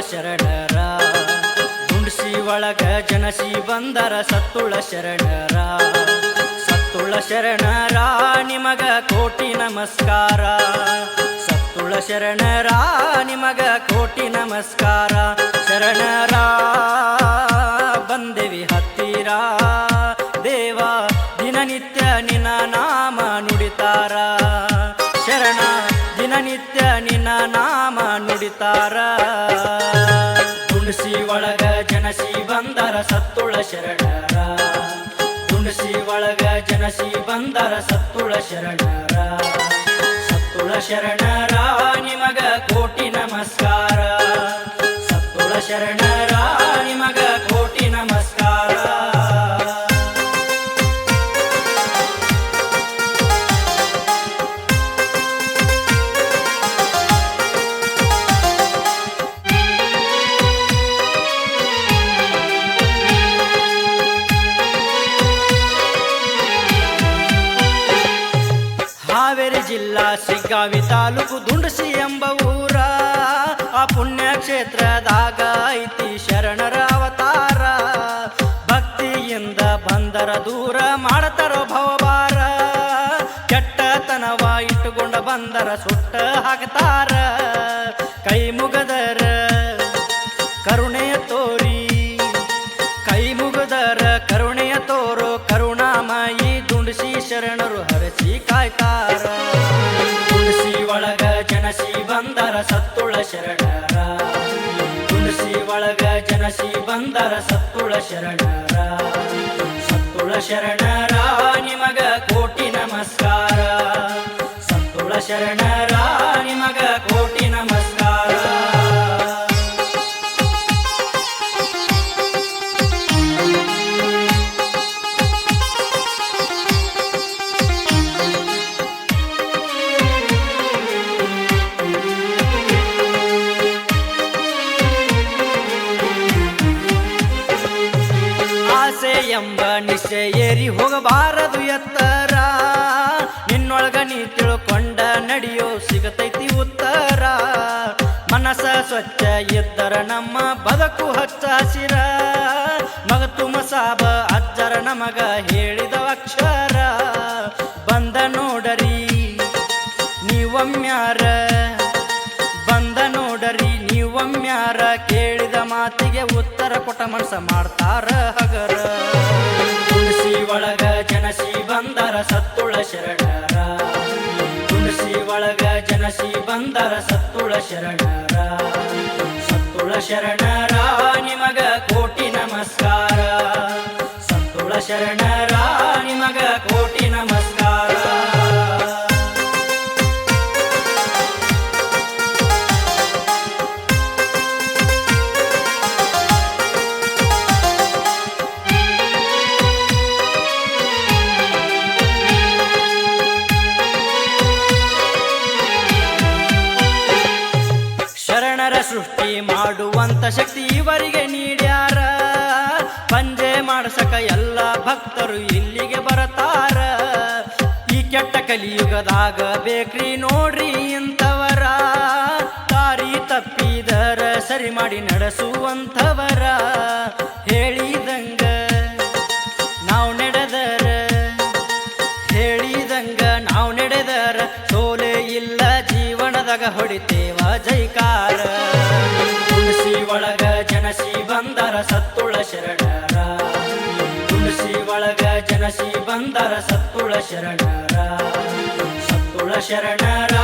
ಶರಣರ ಗುಂಡ್ಸಿ ಒಳಗ ಜನಸಿ ಬಂದರ ಸತ್ತುಳ ಶರಣರ ಸತ್ತುಳ ಶರಣರ ನಿಮಗ ಕೋಟಿ ನಮಸ್ಕಾರ ಸತ್ತುಳ ಶರಣರ ನಿಮಗ ಕೋಟಿ ನಮಸ್ಕಾರ ಶರಣರ ಬಂದೆವಿ ಹತ್ತಿರ ದೇವ ದಿನನಿತ್ಯ ನಿನ್ನ ನಾಮ ನುಡಿತಾರ ಶರಣ ದಿನನಿತ್ಯ ನಿನ್ನ ನಾಮ ನುಡಿತಾರ ತುಳಸಿ ಒಳಗ ಜನಸಿ ಬಂದರ ಸತ್ತುಳ ಶರಣರ ತುಳಸಿ ಒಳಗ ಜನಸಿ ಬಂದರ ಸತ್ತುಳ ಶರಣರ ಸತ್ತುಳ ಶರಣರ ನಿಮಗ ಕೋಟಿ ನಮಸ್ಕಾರ ಸತ್ತುಳ ಶರಣರ ನಿಮಗ ಕೋಟಿ ನಮಸ್ಕಾರ ಹಾವೇರಿ ಜಿಲ್ಲಾ ಶಿಗ್ಗಾವಿ ತಾಲೂಕು ದುಂಡಸಿ ಎಂಬ ಊರ ಆ ಪುಣ್ಯಕ್ಷೇತ್ರದಾಗ ಐತಿ ಶರಣರ ಅವತಾರ ಭಕ್ತಿಯಿಂದ ಬಂದರ ದೂರ ಮಾಡತಾರ ಭವಭಾರ ಕೆಟ್ಟತನವ ಇಟ್ಟುಕೊಂಡ ಬಂದರ ಸುಟ್ಟ ಹಾಕ್ತಾರ ಕೈ ಮುಗದರ ಕರುಣೆಯ ತೋರಿ ಕೈ ಮುಗದರ ಕರುಣೆಯ ತೋರೋ ಕರುಣಾಮಯಿ ದುಂಡಸಿ ಶರಣರು ಹರಸಿ ಕಾಯ್ತಾರ ತುಳಸಿ ಒಳಗ ಜನಸಿ ಬಂದರ ಸತ್ತುಳ ಶರಣರ ತುಳಸಿ ಒಳಗ ಜನಸಿ ಬಂದರ ಸತ್ತುಳ ಶರಣರ ಸತ್ತುಳ ಶರಣರ ನಿಮಗ ಕೋಟಿ ನಮಸ್ಕಾರ ಸತ್ತುಳ ಶರಣರ ನಿಮಗ ಕೋಟಿ ನಮಸ್ಕಾರ ಎಂಬ ನಿಶ್ಚಯ ಏರಿ ಹೋಗಬಾರದು ಎತ್ತರ ನಿನ್ನೊಳಗ ನೀ ತಿಳ್ಕೊಂಡ ನಡೆಯೋ ಸಿಗತೈತಿ ಉತ್ತರ ಮನಸ ಸ್ವಚ್ಛ ಇದ್ದರ ನಮ್ಮ ಬದುಕು ಹಚ್ಚ ಹಸಿರ ಮಗತು ಮಸಾಬ ಅಜ್ಜರ ನಮಗ ಹೇಳಿದ ಅಕ್ಷರ ಬಂದ ನೋಡರಿ ನೀವೊಮ್ಮ್ಯಾರ ಬಂದ ನೋಡರಿ ನೀವೊಮ್ಮ್ಯಾರ ಕೇಳಿದ ಮಾತಿಗೆ ಉತ್ತರ ಕೊಟ್ಟ ಮನಸ ಮಾಡ್ತಾರ ಹಗರ ತುಳಸಿ ಒಳಗ ಜನಸಿ ಬಂದರ ಸತ್ತುಳ ಶರಣರ ತುಳಸಿ ಒಳಗ ಜನಸಿ ಬಂದರ ಸತ್ತುಳ ಶರಣರ ಸತ್ತುಳ ಶರಣರ ನಿಮಗ ಕೋಟಿ ನಮಸ್ಕಾರ ಸತ್ತುಳ ಶರಣರ ನಿಮಗ ಕೋಟಿ ನಮಸ್ಕಾರ ಶರಣರ ಸೃಷ್ಟಿ ಮಾಡುವಂತ ಶಕ್ತಿ ಇವರಿಗೆ ನೀಡ್ಯಾರ ಪಂಜೆ ಮಾಡಸಕ ಎಲ್ಲ ಭಕ್ತರು ಇಲ್ಲಿಗೆ ಬರತಾರ ಈ ಕೆಟ್ಟ ಕಲಿಯುಗದಾಗ ಬೇಕ್ರಿ ನೋಡ್ರಿ ಇಂಥವರ ದಾರಿ ತಪ್ಪಿದರ ಸರಿ ಮಾಡಿ ನಡೆಸುವಂಥವರ ಹೇಳಿದಂಗ ನಾವು ನಡೆದರ ಹೇಳಿದಂಗ ನಾವು ನಡೆದರ ಸೋಲೆ ಇಲ್ಲ ಜೀವನದಾಗ ಹೊಡಿತೇವ ಜೈಕಾರ ತುಳಸಿ ಒಳಗ ಜನಸಿ ಬಂದರ ಸತ್ತುಳ ಶರಣರ ತುಳಸಿ ಒಳಗ ಜನಸಿ ಬಂದರ ಸತ್ತುಳ ಶರಣರ ಸತ್ತುಳ ಶರಣರ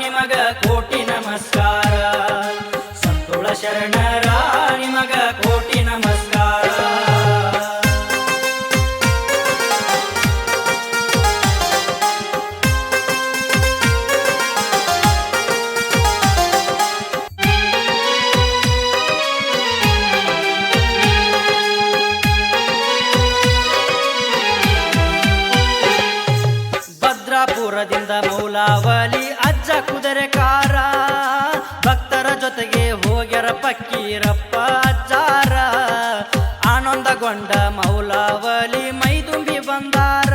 ನಿಮಗ ಕೋಟಿ ನಮಸ್ಕಾರ ಸತ್ತುಳ ಶರಣರ ನಿಮಗ ಕೋಟಿ ನಮಸ್ಕಾರ ಭದ್ರಾಪುರದಿಂದ ಮೌಲಾವಲಿ ಅಜ್ಜ ಕುದುರೆಕಾರ ಭಕ್ತರ ಜೊತೆಗೆ ಹೋಗ್ಯರ ಪಕ್ಕೀರಪ್ಪ ಅಜ್ಜಾರ ಆನಂದಗೊಂಡ ಮೌಲಾವಲಿ ಮೈದುಂಬಿ ಬಂದಾರ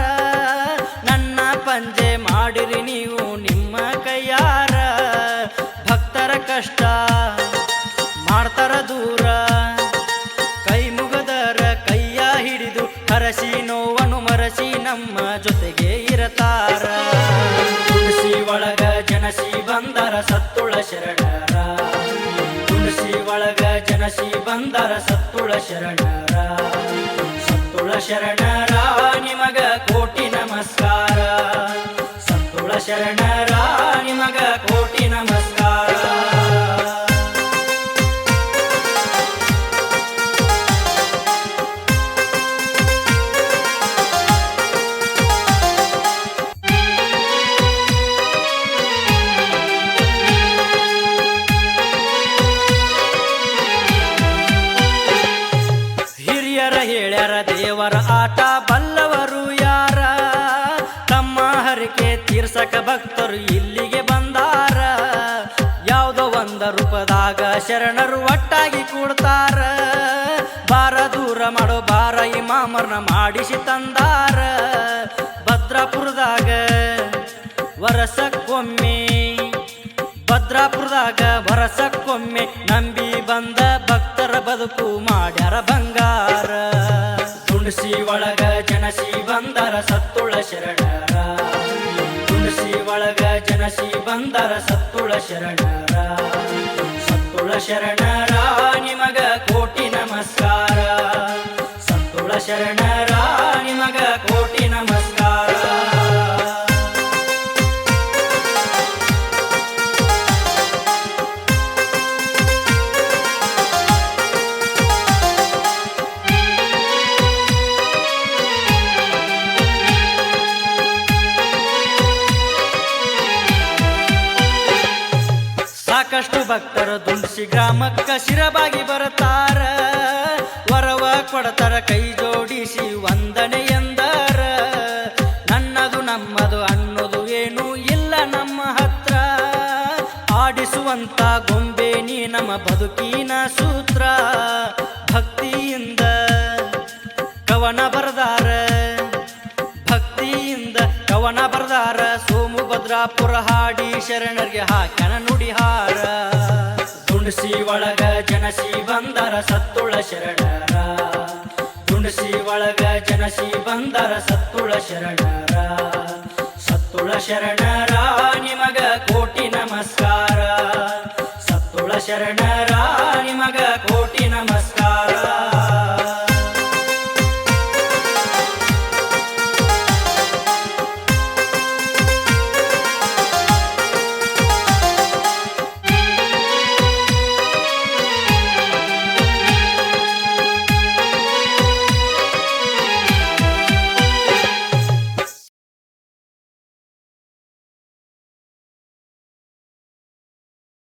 ನನ್ನ ಪಂಜೆ ಮಾಡಿರಿ ನೀವು ನಿಮ್ಮ ಕೈಯಾರ ಭಕ್ತರ ಕಷ್ಟ ಮಾಡ್ತಾರ ನೋವನ್ನು ಮರಸಿ ನಮ್ಮ ಜೊತೆಗೆ ಇರತಾರ ತುಳಸಿ ಒಳಗ ಜನಸಿ ಬಂದರ ಸತ್ತುಳ ಶರಣರ ತುಳಸಿ ಒಳಗ ಜನಸಿ ಬಂದರ ಸತ್ತುಳ ಶರಣರ ಸತ್ತುಳ ಶರಣರ ನಿಮಗ ಕೋಟಿ ನಮಸ್ಕಾರ ಸತ್ತುಳ ಶರಣರ ನಿಮಗ ಕೋಟಿ ನಮಸ್ಕಾರ ಹೇಳ್ಯಾರ ದೇವರ ಆಟ ಬಲ್ಲವರು ಯಾರ ತಮ್ಮ ಹರಕೆ ತೀರ್ಸಕ ಭಕ್ತರು ಇಲ್ಲಿಗೆ ಬಂದಾರ ಯಾವುದೋ ಒಂದು ರೂಪದಾಗ ಶರಣರು ಒಟ್ಟಾಗಿ ಕೂಡ್ತಾರ ಬಾರ ದೂರ ಮಾಡೋ ಬಾರ ಇಮಾಮರ್ನ ಮಾಡಿಸಿ ತಂದಾರ ಭದ್ರಾಪುರದಾಗ ವರಸಕ್ಕೊಮ್ಮೆ ಭದ್ರಾಪುರದಾಗ ವರಸಕ್ಕೊಮ್ಮೆ ನಂಬಿ ಬಂದ ಭಕ್ತರ ಬದುಕು ಮಾಡ್ಯಾರ ಬಂಗಾರ ತುಳಸಿ ಒಳಗ ಜನಸಿ ಬಂದರ ಸತ್ತುಳ ಶರಣರ ತುಳಸಿ ಒಳಗ ಜನಸಿ ಬಂದರ ಸತ್ತುಳ ಶರಣರ ಸತ್ತುಳ ಶರಣರ ನಿಮಗ ಕೋಟಿ ನಮಸ್ಕಾರ ಸತ್ತುಳ ಶರಣರ ನಿಮಗ ಕೋಟಿ ನಮಸ್ಕಾರ ಸಾಕಷ್ಟು ಭಕ್ತರು ದುಂಡಿಸಿ ಗ್ರಾಮಕ್ಕ ಶಿರಬಾಗಿ ಬರುತ್ತಾರ ವರವ ಕೊಡತಾರ ಕೈ ಜೋಡಿಸಿ ವಂದನೆ ಎಂದರ ನನ್ನದು ನಮ್ಮದು ಅನ್ನೋದು ಏನು ಇಲ್ಲ ನಮ್ಮ ಹತ್ರ ಆಡಿಸುವಂತ ಗೊಂಬೆ ನೀ ನಮ್ಮ ಬದುಕಿನ ಸೂತ್ರ ಭಕ್ತಿಯಿಂದ ಕವನ ಬರದಾರ ಭಕ್ತಿಯಿಂದ ಕವನ ಬರದಾರ ಸೋಮು ಭದ್ರಾಪುರ ಹಾಡಿ ಶರಣರಿಗೆ ಹಾಕ್ಯಾನ ನುಡಿಹಾರ ತುಳಸಿ ಒಳಗ ಜನಸಿ ಬಂದರ ಸತ್ತುಳ ಶರಣರ ತುಳಸಿ ಒಳಗ ಜನಸಿ ಬಂದರ ಸತ್ತುಳ ಶರಣರ ಸತ್ತುಳ ಶರಣರ ನಿಮಗ ಕೋಟಿ ನಮಸ್ಕಾರ ಸತ್ತುಳ ಶರಣರ ನಿಮಗ ಕೋಟಿ